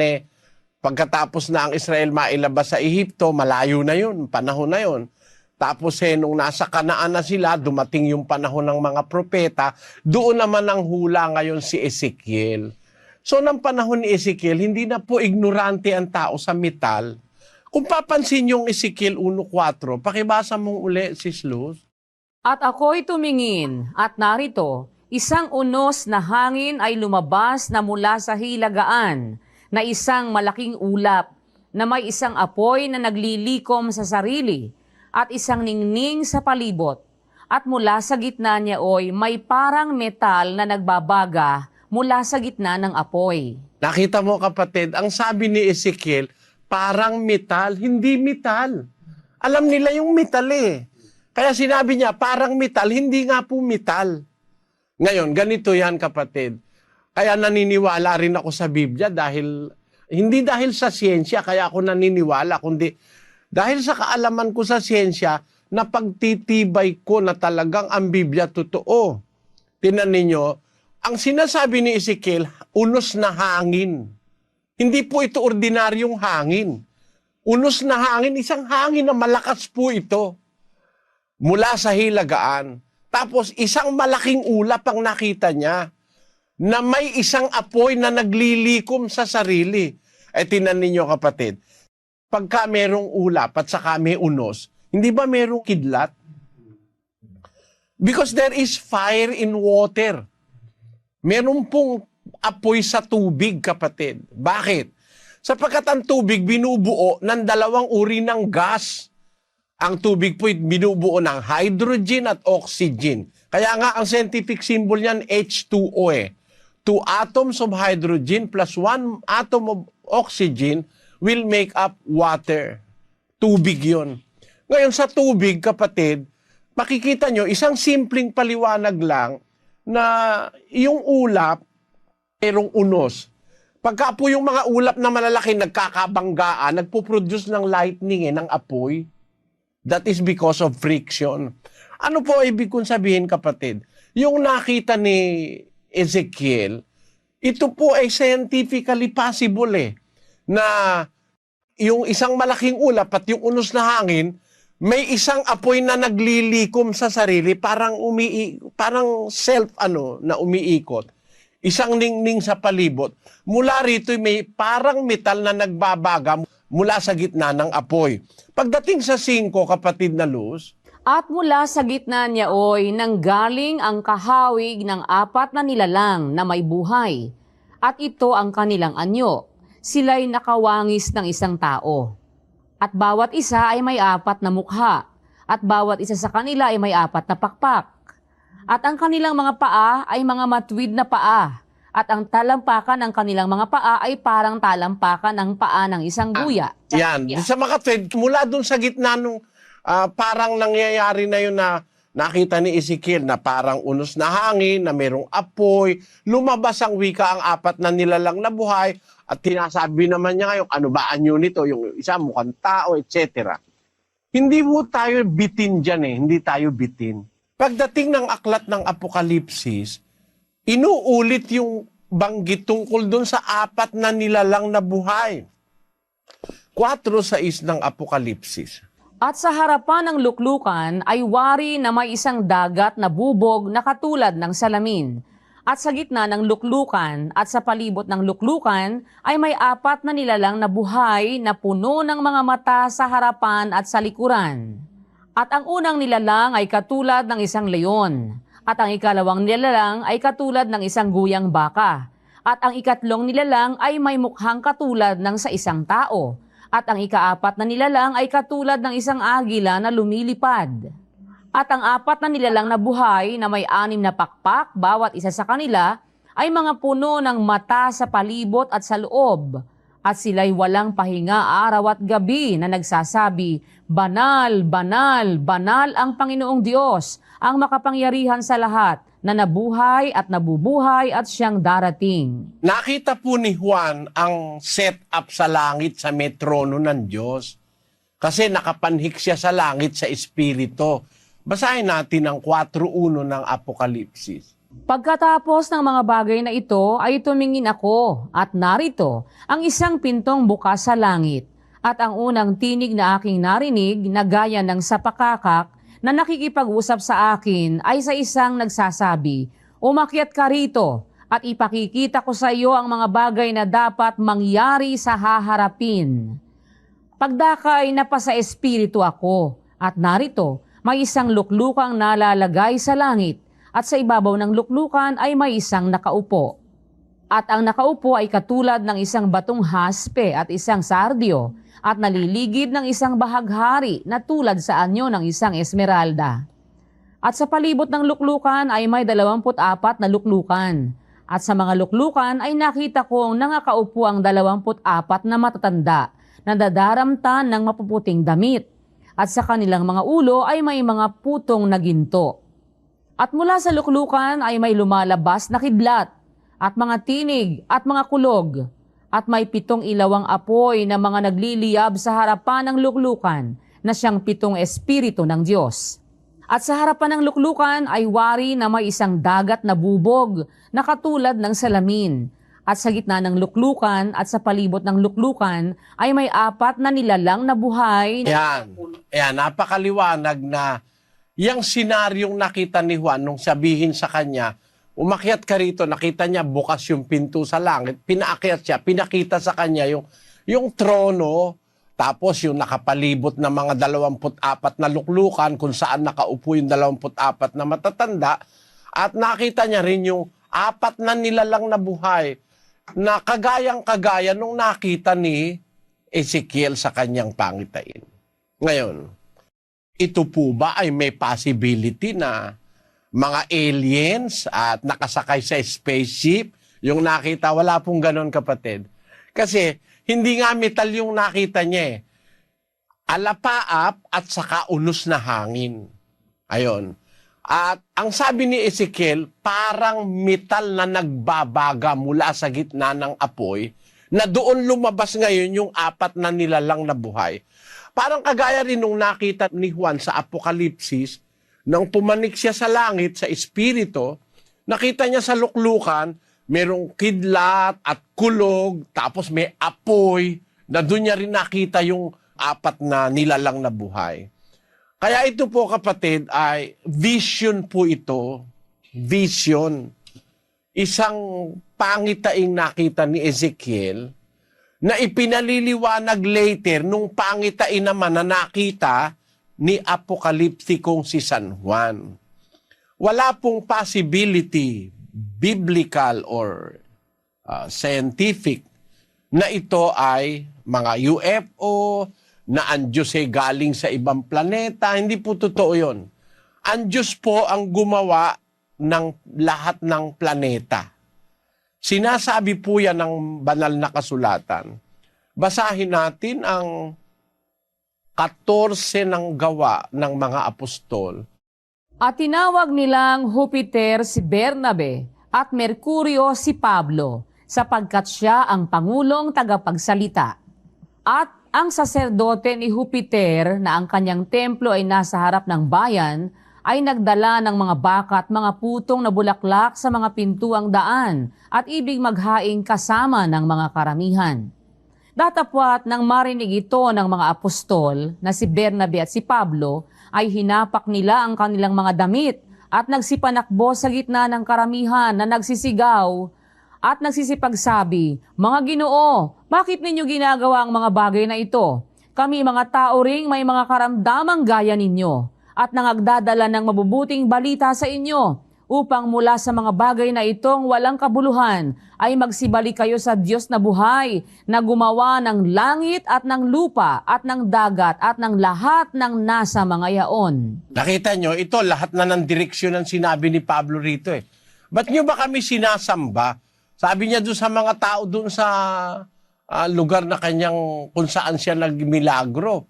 Speaker 1: pagkatapos na ang Israel mailabas sa Ehipto, malayo na yun, panahon na yun. Tapos nung nasa Kanaan na sila, dumating yung panahon ng mga propeta, doon naman ang hula ngayon si Ezekiel. So ng panahon ni Ezekiel, hindi na po ignorante ang tao sa metal. Kung papansin yung Ezekiel 1:4, pakibasa mong uli, Sis Luz.
Speaker 4: At ako'y tumingin, at narito, isang unos na hangin ay lumabas na mula sa hilagaan, na isang malaking ulap, na may isang apoy na naglilikom sa sarili, at isang ningning sa palibot. At mula sa gitna niya may parang metal na nagbabaga mula sa gitna ng apoy.
Speaker 1: Nakita mo kapatid, ang sabi ni Ezekiel, parang metal, hindi metal. Alam nila yung metal eh. Kaya sinabi niya, parang metal, hindi nga po metal. Ngayon, ganito yan kapatid. Kaya naniniwala rin ako sa Biblia hindi dahil sa siyensya kaya ako naniniwala, kundi dahil sa kaalaman ko sa siyensya na pagtitibay ko na talagang ang Biblia totoo. Tingnan ninyo, ang sinasabi ni Ezekiel, unos na hangin. Hindi po ito ordinaryong hangin. Unos na hangin, isang hangin na malakas po ito. Mula sa hilagaan. Tapos isang malaking ulap ang nakita niya na may isang apoy na naglilikom sa sarili. Tingnan ninyo kapatid, pagka merong ulap at saka may unos, hindi ba merong kidlat? Because there is fire in water. Meron pong apoy sa tubig kapatid. Bakit? Sapagkat ang tubig binubuo ng dalawang uri ng gas. Ang tubig po binubuo ng hydrogen at oxygen. Kaya nga ang scientific symbol niyan H2O eh. 2 atoms of hydrogen plus 1 atom of oxygen will make up water. Tubig yon. Ngayon sa tubig kapatid, makikita nyo isang simpleng paliwanag lang na yung ulap, merong unos. Pagka po yung mga ulap na malalaki nagkakabanggaan, nagpo-produce ng lightning ng apoy. That is because of friction. Ano po ibig kong sabihin kapatid? Yung nakita ni Ezekiel, ito po ay scientifically possible na yung isang malaking ulap at yung unos na hangin, may isang apoy na naglilikom sa sarili, parang na umiikot. Isang ningning sa palibot. Mula rito may parang metal na nagbabaga mula sa gitna ng apoy. Pagdating sa 5, kapatid na Luz,
Speaker 4: At mula sa gitna niya nanggaling ang kahawig ng 4 na nilalang na may buhay. At ito ang kanilang anyo. Sila'y nakawangis ng isang tao. At bawat isa ay may 4 na mukha. At bawat isa sa kanila ay may 4 na pakpak. At ang kanilang mga paa ay mga matuwid na paa. At ang talampakan ng kanilang mga paa ay parang talampakan ng paa ng isang guya.
Speaker 1: yan. Sa makatwid, mula dun sa gitna nung parang nangyayari na yun na nakita ni Ezekiel na parang unos na hangin, na merong apoy, lumabas ang wika ang 4 na nilalang na buhay, at tinasabi naman niya ngayon, ano ba anyo nito? Yung isa mukhang tao, etc. Hindi mo tayo bitin dyan hindi tayo bitin. Pagdating ng aklat ng Apokalipsis, inuulit yung banggit tungkol doon sa apat na nilalang na buhay. 4:6 ng Apokalipsis.
Speaker 4: At sa harapan ng luklukan ay wari na may isang dagat na bubog na katulad ng salamin. At sa gitna ng luklukan at sa palibot ng luklukan ay may apat na nilalang na buhay na puno ng mga mata sa harapan at sa likuran. At ang unang nilalang ay katulad ng isang leon. At ang ikalawang nilalang ay katulad ng isang guyang baka. At ang ikatlong nilalang ay may mukhang katulad ng sa isang tao. At ang ikaapat na nilalang ay katulad ng isang agila na lumilipad. At ang apat na nilalang na buhay na may 6 na pakpak, bawat isa sa kanila, ay mga puno ng mata sa palibot at sa loob. At sila'y walang pahinga araw at gabi na nagsasabi, Banal, banal, banal ang Panginoong Diyos, ang makapangyarihan sa lahat, na nabuhay at nabubuhay at siyang darating.
Speaker 1: Nakita po ni Juan ang setup sa langit sa may trono ng Diyos. Kasi nakapanhik siya sa langit sa Espiritu. Basahin natin ang 4:1 ng Apokalipsis.
Speaker 4: Pagkatapos ng mga bagay na ito ay tumingin ako at narito ang isang pintong bukas sa langit. At ang unang tinig na aking narinig na gaya ng sapakakak na nakikipag-usap sa akin ay sa isang nagsasabi, Umakyat ka rito at ipakikita ko sa iyo ang mga bagay na dapat mangyari sa haharapin. Pagdakay napasa espiritu ako at narito may isang luklukang nalalagay sa langit at sa ibabaw ng luklukan ay may isang nakaupo. At ang nakaupo ay katulad ng isang batong haspe at isang sardio at naliligid ng isang bahaghari na tulad sa anyo ng isang esmeralda. At sa palibot ng luklukan ay may 24 na luklukan. At sa mga luklukan ay nakita kong nangakaupo ang 24 na matatanda na dadaramtan ng mapuputing damit. At sa kanilang mga ulo ay may mga putong na ginto. At mula sa luklukan ay may lumalabas na kidlat, at mga tinig, at mga kulog, at may 7 ilawang apoy na mga nagliliyab sa harapan ng luklukan na siyang 7 espiritu ng Diyos. At sa harapan ng luklukan ay wari na may isang dagat na bubog na katulad ng salamin. At sa gitna ng luklukan at sa palibot ng luklukan ay may 4 na nilalang na buhay.
Speaker 1: Ayan, napakaliwanag na yung senaryong nakita ni Juan nung sabihin sa kanya, umakyat ka rito, nakita niya bukas yung pinto sa langit, pinaakyat siya, pinakita sa kanya yung trono, tapos yung nakapalibot na mga 24 na luklukan kung saan nakaupo yung 24 na matatanda, at nakita niya rin yung 4 na nilalang na buhay na kagayang-kagaya nung nakita ni Ezekiel sa kanyang pangitain. Ngayon, ito po ba ay may possibility na mga aliens at nakasakay sa spaceship? Yung nakita, wala pong ganon, kapatid. Kasi hindi nga metal yung nakita niya eh. Alapaap at saka unos na hangin. Ayon. At ang sabi ni Ezekiel, parang metal na nagbabaga mula sa gitna ng apoy, na doon lumabas ngayon yung 4 na nilalang na buhay. Parang kagaya rin nung nakita ni Juan sa Apokalipsis, nang pumanik siya sa langit, sa espiritu, nakita niya sa luklukan, merong kidlat at kulog, tapos may apoy, na doon niya rin nakita yung 4 na nilalang na buhay. Kaya ito po, kapatid, ay vision po ito. Vision. Isang pangitaing nakita ni Ezekiel na ipinaliliwanag later nung pangitain naman na nakita ni Apokaliptikong si San Juan. Wala pong possibility, biblical or scientific, na ito ay mga UFO, na ang Diyos ay galing sa ibang planeta. Hindi po totoo yun. Ang Diyos po ang gumawa ng lahat ng planeta. Sinasabi po yan ng banal na kasulatan. Basahin natin ang 14 ng gawa ng mga apostol.
Speaker 4: At tinawag nilang Jupiter si Bernabe at Mercurio si Pablo, sapagkat siya ang pangulong tagapagsalita. At ang saserdote ni Jupiter na ang kanyang templo ay nasa harap ng bayan ay nagdala ng mga baka at mga putong na bulaklak sa mga pintuang daan at ibig maghaing kasama ng mga karamihan. Datapwat nang marinig ito ng mga apostol na si Bernabe at si Pablo, ay hinapak nila ang kanilang mga damit at nagsipanakbo sa gitna ng karamihan na nagsisigaw at nagsisipagsabi, "Mga Ginoo, bakit ninyo ginagawa ang mga bagay na ito? Kami mga tao ring may mga karamdamang gaya ninyo at nangagdadala ng mabubuting balita sa inyo upang mula sa mga bagay na itong walang kabuluhan ay magsibalik kayo sa Diyos na buhay na gumawa ng langit at ng lupa at ng dagat at ng lahat ng nasa mga yaon."
Speaker 1: Nakita nyo, ito lahat na ng direksyon ng sinabi ni Pablo rito eh. Ba't nyo ba kami sinasamba? Sabi niya doon sa mga tao doon sa lugar na kanyang kung saan siya nagmilagro.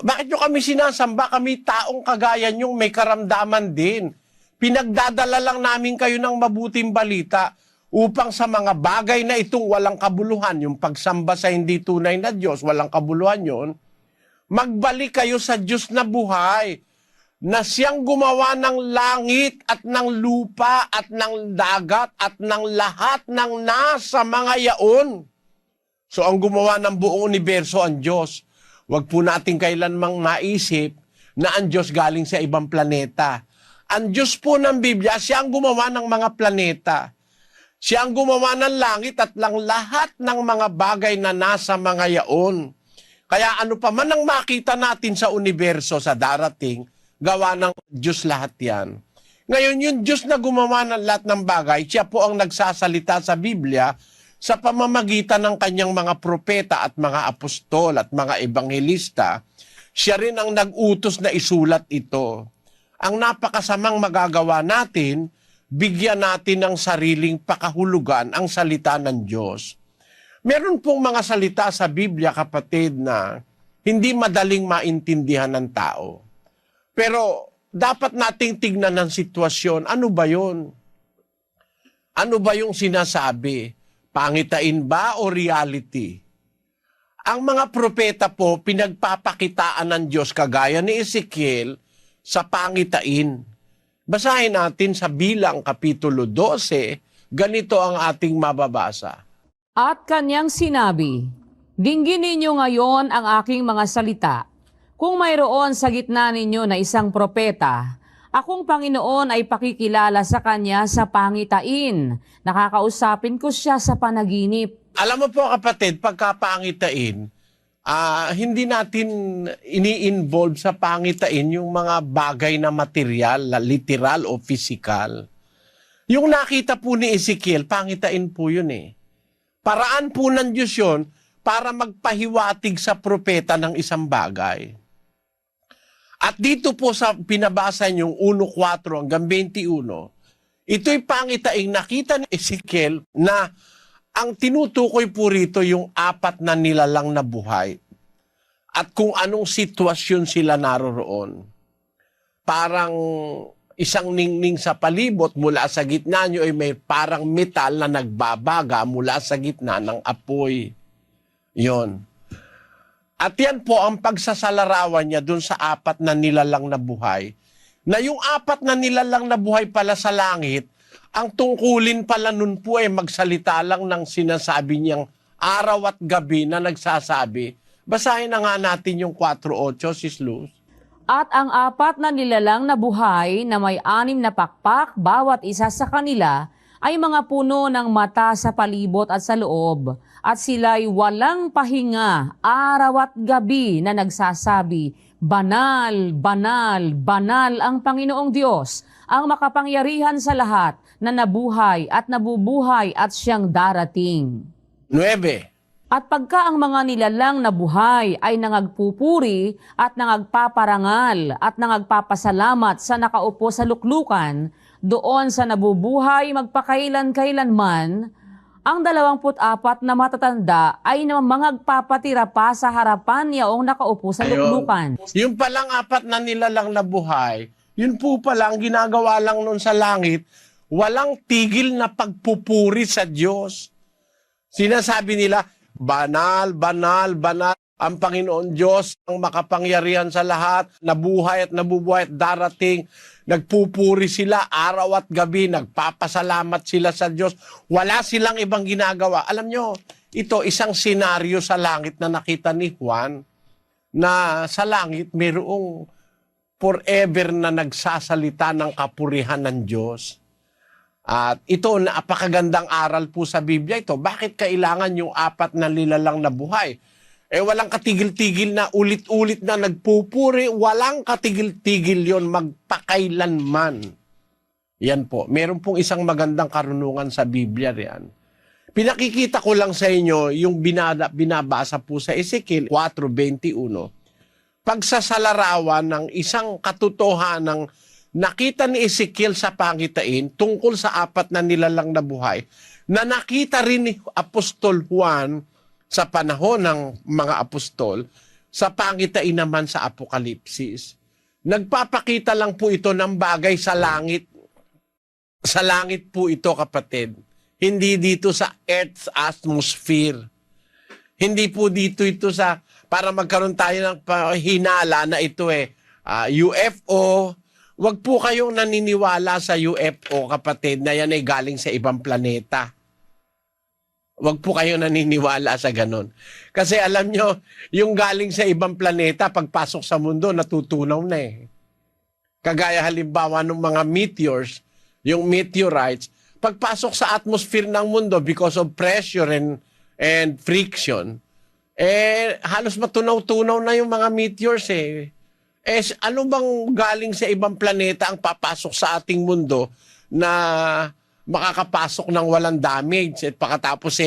Speaker 1: Bakit nyo kami sinasamba? Kami taong kagaya nyo, may karamdaman din. Pinagdadala lang namin kayo ng mabuting balita upang sa mga bagay na itong walang kabuluhan, yung pagsamba sa hindi tunay na Diyos, walang kabuluhan yon, magbalik kayo sa Diyos na buhay, na siyang gumawa ng langit at ng lupa at ng dagat at ng lahat ng nasa mga yaon. So ang gumawa ng buong universo ang Diyos. Huwag po natin kailanmang maisip na ang Diyos galing sa ibang planeta. Ang Diyos po ng Biblia, siya ang gumawa ng mga planeta. Siya ang gumawa ng langit at ng lahat ng mga bagay na nasa mga yaon. Kaya ano pa man ang makita natin sa universo sa darating, gawa ng Diyos lahat yan. Ngayon, yung Diyos na gumawa ng lahat ng bagay, siya po ang nagsasalita sa Biblia sa pamamagitan ng kanyang mga propeta at mga apostol at mga ebanghelista. Siya rin ang nag-utos na isulat ito. Ang napakasamang magagawa natin, bigyan natin ng sariling pakahulugan ang salita ng Diyos. Meron pong mga salita sa Biblia, kapatid, na hindi madaling maintindihan ng tao. Pero dapat nating tignan ng sitwasyon. Ano ba yun? Ano ba yung sinasabi? Pangitain ba o reality? Ang mga propeta po, pinagpapakitaan ng Diyos kagaya ni Ezekiel sa pangitain. Basahin natin sa Bilang Kapitulo 12, ganito ang ating mababasa.
Speaker 4: At kanyang sinabi, "Dinggin ninyo ngayon ang aking mga salita. Kung mayroon sa gitna ninyo na isang propeta, akong Panginoon ay pakikilala sa kanya sa pangitain. Nakakausapin ko siya sa panaginip."
Speaker 1: Alam mo po kapatid, pagkapangitain, hindi natin ini-involve sa pangitain yung mga bagay na material, literal o physical. Yung nakita po ni Ezekiel, pangitain po yun eh. Paraan po ng Diyos yun para magpahiwatig sa propeta ng isang bagay. At dito po sa pinabasa niyong 1:4 hanggang 21, ito'y pangitaing nakita ni Ezekiel na ang tinutukoy po rito yung 4 na nilalang na buhay at kung anong sitwasyon sila naroroon. Parang isang ningning sa palibot, mula sa gitna nyo ay may parang metal na nagbabaga mula sa gitna ng apoy. Yon. At yan po ang pagsasalarawan niya dun sa 4 na nilalang na buhay. Na yung 4 na nilalang na buhay pala sa langit, ang tungkulin pala nun po ay magsalita lang ng sinasabi niyang araw at gabi na nagsasabi. Basahin na nga natin yung 4:8, Sis Luz.
Speaker 4: At ang 4 na nilalang na buhay na may 6 na pakpak bawat isa sa kanila ay mga puno ng mata sa palibot at sa loob, at sila'y walang pahinga araw at gabi na nagsasabi, "Banal, banal, banal ang Panginoong Diyos, ang makapangyarihan sa lahat, na nabuhay at nabubuhay at siyang darating."
Speaker 1: 9.
Speaker 4: At pagka ang mga nilalang na buhay ay nangagpupuri at nangagpaparangal at nangagpapasalamat sa nakaupo sa luklukan, doon sa nabubuhay magpakailan-kailanman, ang 24 na matatanda ay mangagpapatira pa sa harapan niyaong nakaupo sa luklukan.
Speaker 1: Yung palang 4 na nilalang na buhay, yun po palang ginagawa lang nun sa langit, walang tigil na pagpupuri sa Diyos. Sinasabi nila, banal, banal, banal. Ang Panginoon Diyos, ang makapangyarihan sa lahat, nabuhay at nabubuhay at darating, nagpupuri sila araw at gabi, nagpapasalamat sila sa Diyos. Wala silang ibang ginagawa. Alam nyo, ito isang senaryo sa langit na nakita ni Juan, na sa langit mayroong forever na nagsasalita ng kapurihan ng Diyos. At ito, napakagandang aral po sa Biblia ito. Bakit kailangan yung 4 na nilalang na buhay? Walang katigil-tigil na ulit-ulit na nagpupuri, walang katigil-tigil yon magpakailanman. Yan po. Meron pong isang magandang karunungan sa Biblia riyan. Pinakikita ko lang sa inyo yung binabasa po sa Ezekiel 4:21. Pagsasalarawan ng isang katotohanan ng nakita ni Ezekiel sa pangitain tungkol sa 4 na nilalang na buhay, na nakita rin ni Apostol Juan sa panahon ng mga apostol, sa pangitain naman sa Apokalipsis. Nagpapakita lang po ito ng bagay sa langit. Sa langit po ito, kapatid. Hindi dito sa Earth's atmosphere. Hindi po dito ito sa, para magkaroon tayo ng hinala na ito UFO. Huwag po kayong naniniwala sa UFO, kapatid, na yan ay galing sa ibang planeta. Huwag po kayong naniniwala sa ganun. Kasi alam nyo, yung galing sa ibang planeta, pagpasok sa mundo, natutunaw na Kagaya halimbawa ng mga meteors, yung meteorites, pagpasok sa atmosphere ng mundo because of pressure and friction, halos matunaw-tunaw na yung mga meteors ano bang galing sa ibang planeta ang papasok sa ating mundo na makakapasok ng walang damage at pagkatapos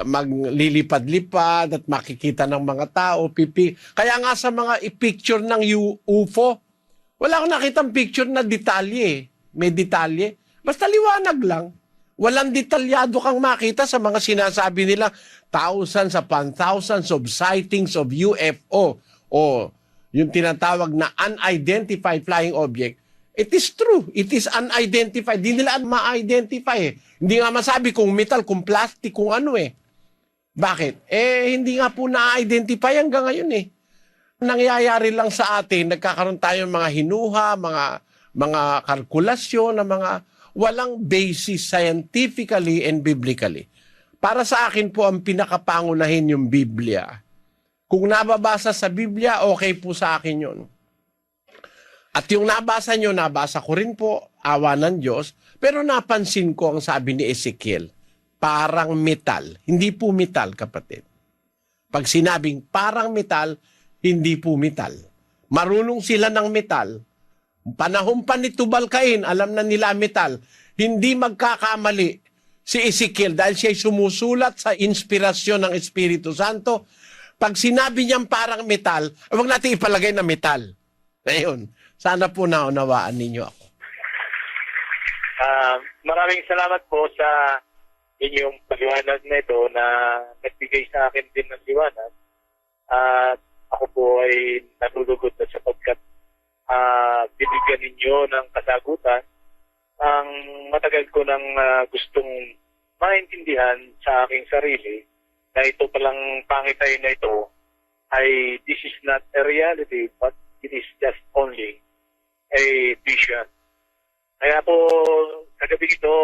Speaker 1: maglilipad-lipad at makikita ng mga tao, Kaya nga sa mga picture ng UFO, wala akong nakitang picture na detalye. May detalye. Basta liwanag lang. Walang detalyado kang makita sa mga sinasabi nila, thousands upon thousands of sightings of UFO o yung tinatawag na unidentified flying object. It is true. It is unidentified. Di nila ma-identify Hindi nga masabi kung metal, kung plastic, kung ano Bakit? Hindi nga po na-identify hanggang ngayon Nangyayari lang sa atin, nagkakaroon tayo ng mga hinuha, mga kalkulasyon, na mga walang basis scientifically and biblically. Para sa akin po, ang pinakapangunahin yung Biblia. Kung nababasa sa Biblia, okay po sa akin yun. At yung nabasa nyo, nabasa ko rin po, awa ng Diyos, pero napansin ko ang sabi ni Ezekiel, parang metal. Hindi po metal, kapatid. Pag sinabing parang metal, hindi po metal. Marunong sila ng metal. Panahon pa ni Tubal-Cain, alam na nila metal. Hindi magkakamali si Ezekiel dahil siya'y sumusulat sa inspirasyon ng Espiritu Santo. Pag sinabi niyang parang metal, huwag natin ipalagay na metal. Ngayon, sana po naunawaan ninyo ako.
Speaker 6: Maraming salamat po sa inyong paliwanag na ito na nagbigay sa akin din ng liwanag. At ako po ay natulugod na sapagkat binigyan ninyo ng kasagutan ang matagal ko nang gustong maintindihan sa aking sarili na ito palang pangitay na ito ay this is not a reality but it is just only a vision. Kaya po, kagabi ito,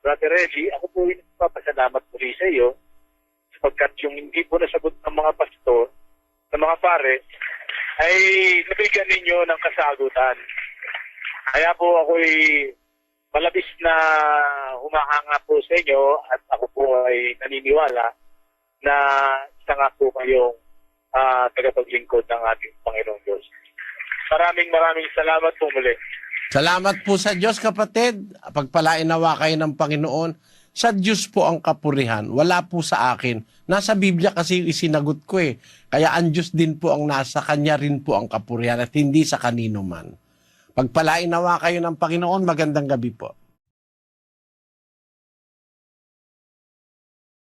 Speaker 6: Brother Reggie, ako po nagpapasalamat muli sa iyo sapagkat yung hindi po nasagot ng mga pastor, ng mga pare, ay nabigyan ninyo ng kasagutan. Kaya po ako'y malabis na humahanga po sa inyo at ako po ay naniniwala na isa nga po kayong tagapaglingkod ng ating Panginoong Diyos. Maraming salamat po muli.
Speaker 1: Salamat po sa Diyos, kapatid. Pagpalain nawa kayo ng Panginoon. Sa Diyos po ang kapurihan. Wala po sa akin. Nasa Biblia kasi isinagot ko Kaya ang Diyos din po ang nasa Kanya rin po ang kapurihan at hindi sa kanino man. Pagpalain nawa kayo ng Panginoon. Magandang gabi po.